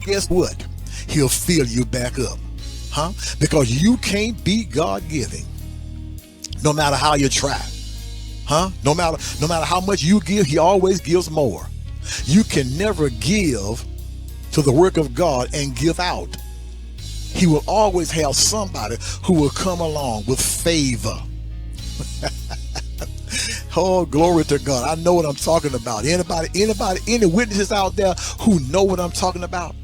guess what? He'll fill you back up. Huh? Because you can't be God giving no matter how you try. Huh? No matter how much you give, he always gives more. You can never give to the work of God and give out. He will always have somebody who will come along with favor. Oh, glory to God. I know what I'm talking about. Any witnesses out there who know what I'm talking about?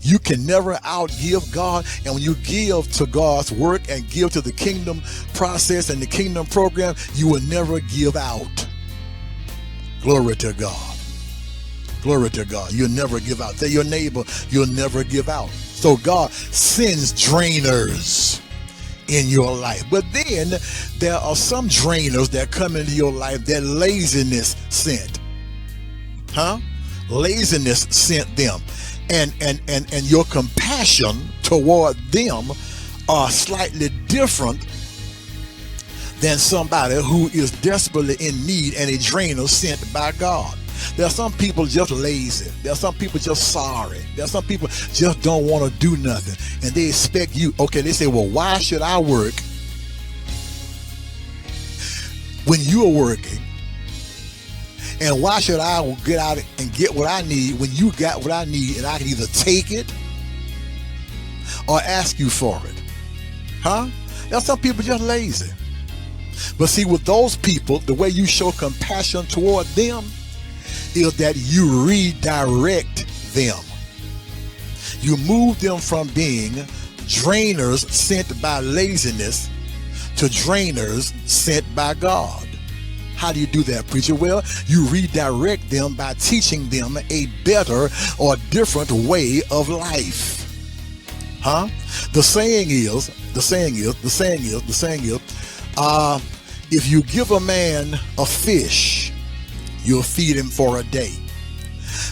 You can never outgive God. And when you give to God's work and give to the kingdom process and the kingdom program, you will never give out. Glory to God. Glory to God. You'll never give out. Tell your neighbor, you'll never give out. So God sends drainers in your life. But then there are some drainers that come into your life that laziness sent. Huh? Laziness sent them. And your compassion toward them are slightly different than somebody who is desperately in need and a drainer sent by God. There are some people just lazy. There are some people just sorry. There are some people just don't want to do nothing. And they expect you. Okay, they say, well, why should I work when you're working? And why should I get out and get what I need when you got what I need and I can either take it or ask you for it? Huh? There are some people just lazy. But see, with those people, the way you show compassion toward them is that you redirect them. You move them from being drainers sent by laziness to drainers sent by God. How do you do that, preacher? Well, you redirect them by teaching them a better or different way of life. Huh? The saying is, if you give a man a fish, you'll feed him for a day.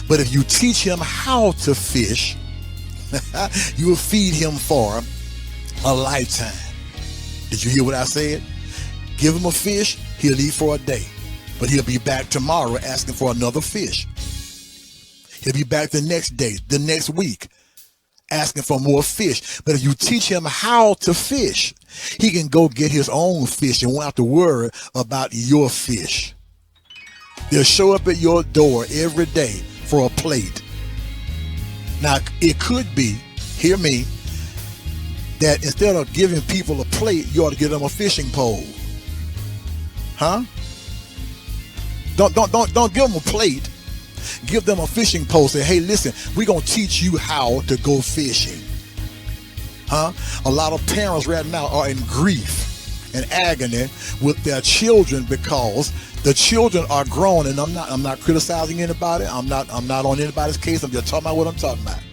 But if you teach him how to fish, you'll feed him for a lifetime. Did you hear what I said? Give him a fish, he'll eat for a day. But he'll be back tomorrow asking for another fish. He'll be back the next day, the next week, asking for more fish. But if you teach him how to fish, he can go get his own fish and won't have to worry about your fish. They'll show up at your door every day for a plate. Now, it could be, hear me, that instead of giving people a plate, you ought to give them a fishing pole. Huh? Don't give them a plate. Give them a fishing pole. Say, hey, listen, we're going to teach you how to go fishing. Huh? A lot of parents right now are in grief and agony with their children because the children are grown. And I'm not criticizing anybody. I'm not on anybody's case. I'm just talking about what I'm talking about.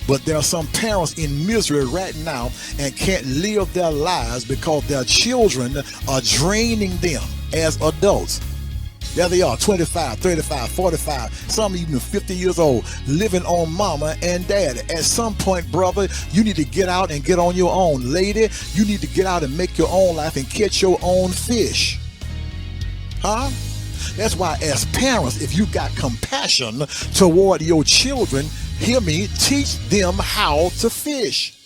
But there are some parents in misery right now and can't live their lives because their children are draining them as adults. There they are, 25, 35, 45, some even 50 years old, living on mama and daddy. At some point, brother, you need to get out and get on your own. Lady, you need to get out and make your own life and catch your own fish. Huh? That's why as parents, if you got compassion toward your children, hear me, teach them how to fish.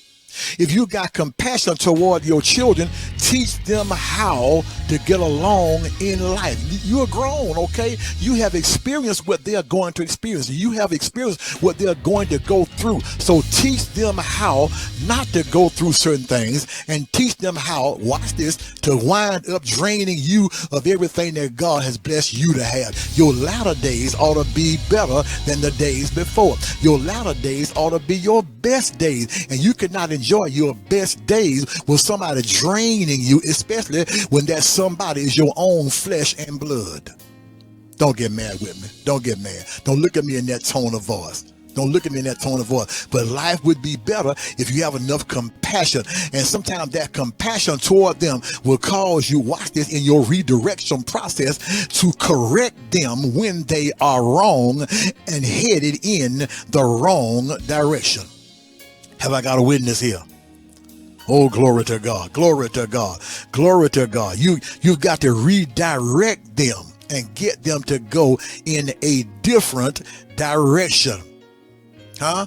If you got compassion toward your children, teach them how to get along in life. You're grown, okay? You have experienced what they're going to experience. You have experienced what they're going to go through. So teach them how not to go through certain things and teach them how, watch this, to wind up draining you of everything that God has blessed you to have. Your latter days ought to be better than the days before. Your latter days ought to be your best days. And you cannot enjoy your best days with somebody draining you, especially when that somebody is your own flesh and blood. Don't get mad with me. Don't get mad. Don't look at me in that tone of voice. Don't look at me in that tone of voice. But life would be better if you have enough compassion. And sometimes that compassion toward them will cause you, watch this, in your redirection process to correct them when they are wrong and headed in the wrong direction. Have I got a witness here? Oh, glory to God. Glory to God. Glory to God. You've got to redirect them and get them to go in a different direction. Huh?